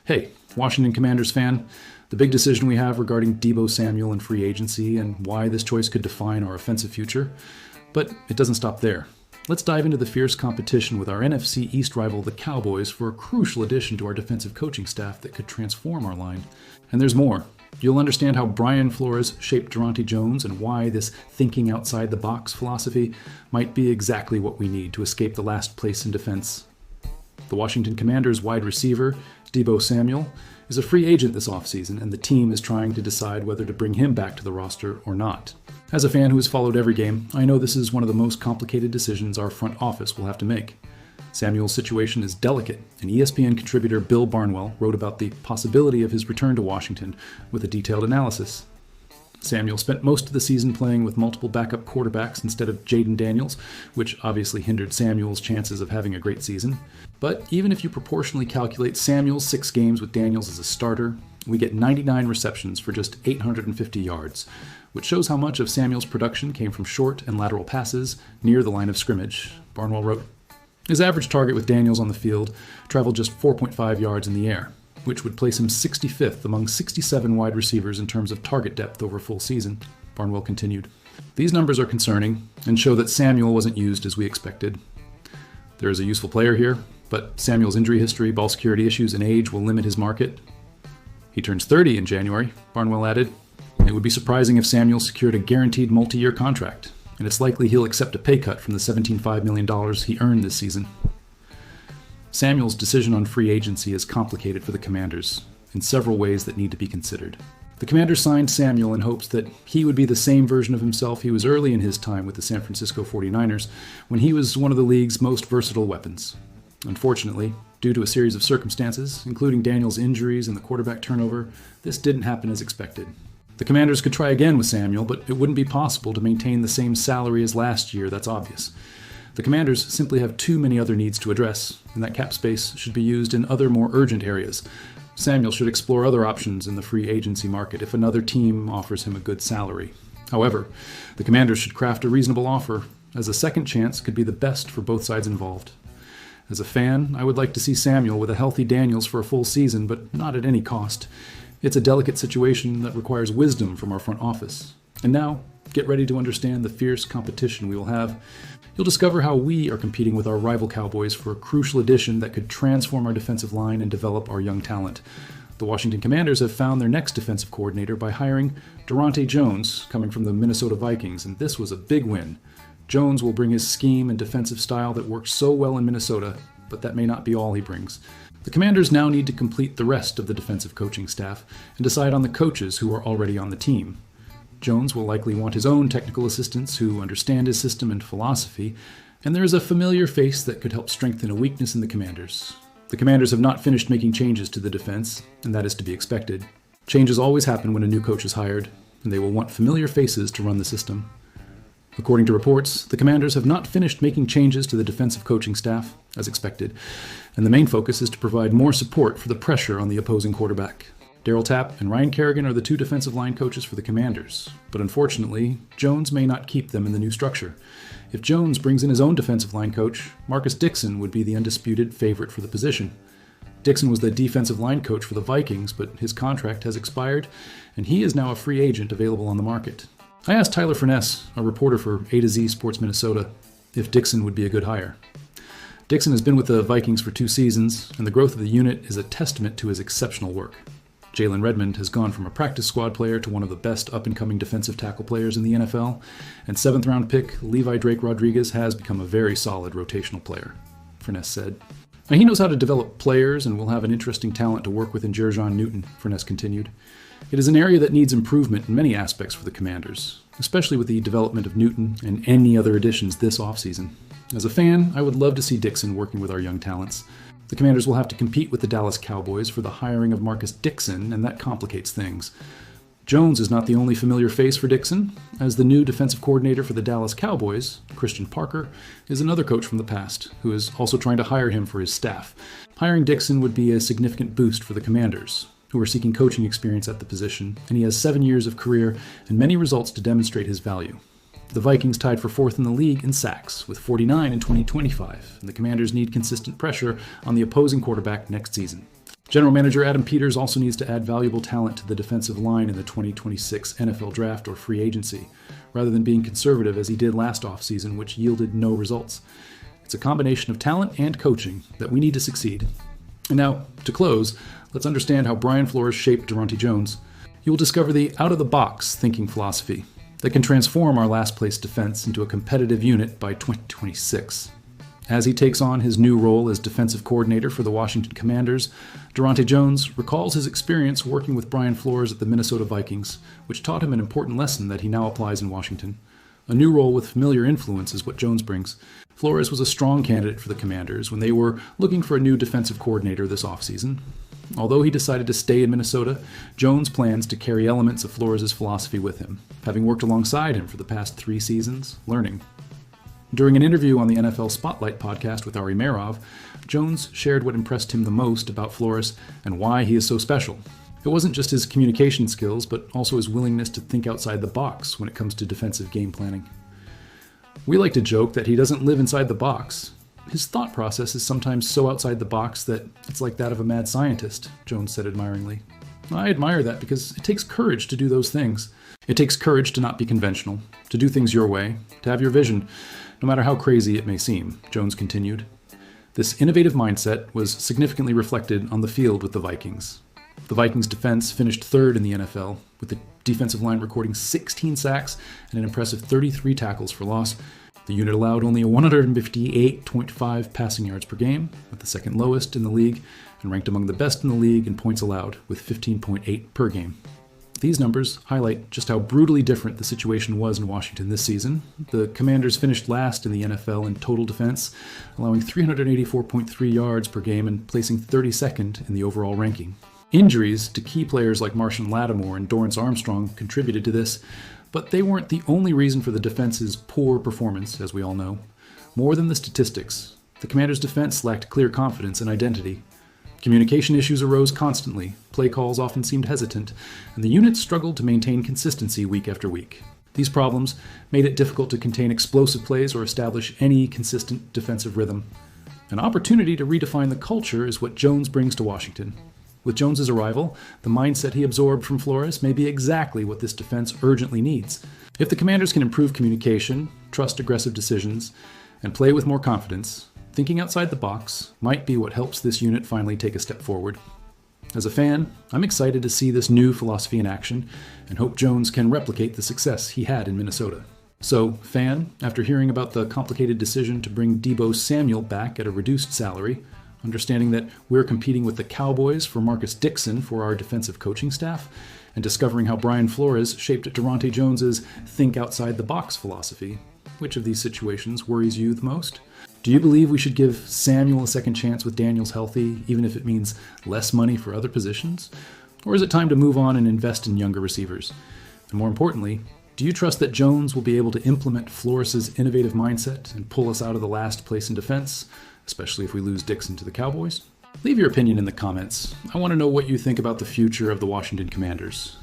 Hey, Washington Commanders fan, the big decision we have regarding Deebo Samuel and free agency and why this choice could define our offensive future. But it doesn't stop there. Let's dive into the fierce competition with our NFC East rival, the Cowboys, for a crucial addition to our defensive coaching staff that could transform our line. And there's more. You'll understand how Brian Flores shaped Durante Jones and why this thinking outside the box philosophy might be exactly what we need to escape the last place in defense. The Washington Commanders wide receiver, Deebo Samuel, is a free agent this offseason, and the team is trying to decide whether to bring him back to the roster or not. As a fan who has followed every game, I know this is one of the most complicated decisions our front office will have to make. Samuel's situation is delicate, and ESPN contributor Bill Barnwell wrote about the possibility of his return to Washington with a detailed analysis. Samuel spent most of the season playing with multiple backup quarterbacks instead of Jaden Daniels, which obviously hindered Samuel's chances of having a great season. But even if you proportionally calculate Samuel's 6 games with Daniels as a starter, we get 99 receptions for just 850 yards, which shows how much of Samuel's production came from short and lateral passes near the line of scrimmage. Barnwell wrote, his average target with Daniels on the field traveled just 4.5 yards in the air, which would place him 65th among 67 wide receivers in terms of target depth over a full season. Barnwell continued, these numbers are concerning and show that Samuel wasn't used as we expected. There is a useful player here, but Samuel's injury history, ball security issues, and age will limit his market. He turns 30 in January, Barnwell added. It would be surprising if Samuel secured a guaranteed multi-year contract, and it's likely he'll accept a pay cut from the $17.5 million he earned this season. Samuel's decision on free agency is complicated for the Commanders in several ways that need to be considered. The Commanders signed Samuel in hopes that he would be the same version of himself he was early in his time with the San Francisco 49ers, when he was one of the league's most versatile weapons. Unfortunately, due to a series of circumstances, including Daniels' injuries and the quarterback turnover, this didn't happen as expected. The Commanders could try again with Samuel, but it wouldn't be possible to maintain the same salary as last year, that's obvious. The Commanders simply have too many other needs to address, and that cap space should be used in other more urgent areas. Samuel should explore other options in the free agency market if another team offers him a good salary. However, the Commanders should craft a reasonable offer, as a second chance could be the best for both sides involved. As a fan, I would like to see Samuel with a healthy Daniels for a full season, but not at any cost. It's a delicate situation that requires wisdom from our front office. And now, get ready to understand the fierce competition we will have. You'll discover how we are competing with our rival Cowboys for a crucial addition that could transform our defensive line and develop our young talent. The Washington Commanders have found their next defensive coordinator by hiring Durante Jones, coming from the Minnesota Vikings, and this was a big win. Jones will bring his scheme and defensive style that works so well in Minnesota, but that may not be all he brings. The Commanders now need to complete the rest of the defensive coaching staff and decide on the coaches who are already on the team. Jones will likely want his own technical assistants who understand his system and philosophy, and there is a familiar face that could help strengthen a weakness in the Commanders. The Commanders have not finished making changes to the defense, and that is to be expected. Changes always happen when a new coach is hired, and they will want familiar faces to run the system. According to reports, the Commanders have not finished making changes to the defensive coaching staff, as expected, and the main focus is to provide more support for the pressure on the opposing quarterback. Darryl Tapp and Ryan Kerrigan are the 2 defensive line coaches for the Commanders, but unfortunately, Jones may not keep them in the new structure. If Jones brings in his own defensive line coach, Marcus Dixon would be the undisputed favorite for the position. Dixon was the defensive line coach for the Vikings, but his contract has expired, and he is now a free agent available on the market. I asked Tyler Furness, a reporter for A to Z Sports Minnesota, if Dixon would be a good hire. Dixon has been with the Vikings for 2 seasons, and the growth of the unit is a testament to his exceptional work. Jalen Redmond has gone from a practice squad player to one of the best up-and-coming defensive tackle players in the NFL, and 7th-round pick Levi Drake Rodriguez has become a very solid rotational player, Furness said. Now, he knows how to develop players and will have an interesting talent to work with in Jer'Jon Newton, Furness continued. It is an area that needs improvement in many aspects for the Commanders, especially with the development of Newton and any other additions this offseason. As a fan, I would love to see Dixon working with our young talents. The Commanders will have to compete with the Dallas Cowboys for the hiring of Marcus Dixon, and that complicates things. Jones is not the only familiar face for Dixon, as the new defensive coordinator for the Dallas Cowboys, Christian Parker, is another coach from the past, who is also trying to hire him for his staff. Hiring Dixon would be a significant boost for the Commanders, who are seeking coaching experience at the position, and he has 7 years of career and many results to demonstrate his value. The Vikings tied for 4th in the league in sacks, with 49 in 2025, and the Commanders need consistent pressure on the opposing quarterback next season. General Manager Adam Peters also needs to add valuable talent to the defensive line in the 2026 NFL Draft or free agency, rather than being conservative as he did last offseason, which yielded no results. It's a combination of talent and coaching that we need to succeed. And now, to close, let's understand how Brian Flores shaped Durante Jones. You will discover the out-of-the-box thinking philosophy that can transform our last-place defense into a competitive unit by 2026. As he takes on his new role as defensive coordinator for the Washington Commanders, Durante Jones recalls his experience working with Brian Flores at the Minnesota Vikings, which taught him an important lesson that he now applies in Washington. A new role with familiar influence is what Jones brings. Flores was a strong candidate for the Commanders when they were looking for a new defensive coordinator this offseason. Although he decided to stay in Minnesota, Jones plans to carry elements of Flores' philosophy with him, having worked alongside him for the past 3 seasons, learning. During an interview on the NFL Spotlight podcast with Ari Meirov, Jones shared what impressed him the most about Flores and why he is so special. It wasn't just his communication skills, but also his willingness to think outside the box when it comes to defensive game planning. We like to joke that he doesn't live inside the box. His thought process is sometimes so outside the box that it's like that of a mad scientist, Jones said admiringly. I admire that because it takes courage to do those things. It takes courage to not be conventional, to do things your way, to have your vision, no matter how crazy it may seem, Jones continued. This innovative mindset was significantly reflected on the field with the Vikings. The Vikings' defense finished 3rd in the NFL, with the defensive line recording 16 sacks and an impressive 33 tackles for loss. The unit allowed only 158.5 passing yards per game, with the 2nd lowest in the league, and ranked among the best in the league in points allowed, with 15.8 per game. These numbers highlight just how brutally different the situation was in Washington this season. The Commanders finished last in the NFL in total defense, allowing 384.3 yards per game and placing 32nd in the overall ranking. Injuries to key players like Marshawn Lattimore and Dorrance Armstrong contributed to this, but they weren't the only reason for the defense's poor performance, as we all know. More than the statistics, the Commanders' defense lacked clear confidence and identity. Communication issues arose constantly, play calls often seemed hesitant, and the unit struggled to maintain consistency week after week. These problems made it difficult to contain explosive plays or establish any consistent defensive rhythm. An opportunity to redefine the culture is what Jones brings to Washington. With Jones's arrival, the mindset he absorbed from Flores may be exactly what this defense urgently needs. If the Commanders can improve communication, trust aggressive decisions, and play with more confidence, thinking outside the box might be what helps this unit finally take a step forward. As a fan, I'm excited to see this new philosophy in action and hope Jones can replicate the success he had in Minnesota. So, fan, after hearing about the complicated decision to bring Deebo Samuel back at a reduced salary, understanding that we're competing with the Cowboys for Marcus Dixon for our defensive coaching staff, and discovering how Brian Flores shaped Durante Jones's think outside the box philosophy, which of these situations worries you the most? Do you believe we should give Samuel a second chance with Daniels healthy, even if it means less money for other positions? Or is it time to move on and invest in younger receivers? And more importantly, do you trust that Jones will be able to implement Flores' innovative mindset and pull us out of the last place in defense, especially if we lose Dixon to the Cowboys? Leave your opinion in the comments. I want to know what you think about the future of the Washington Commanders.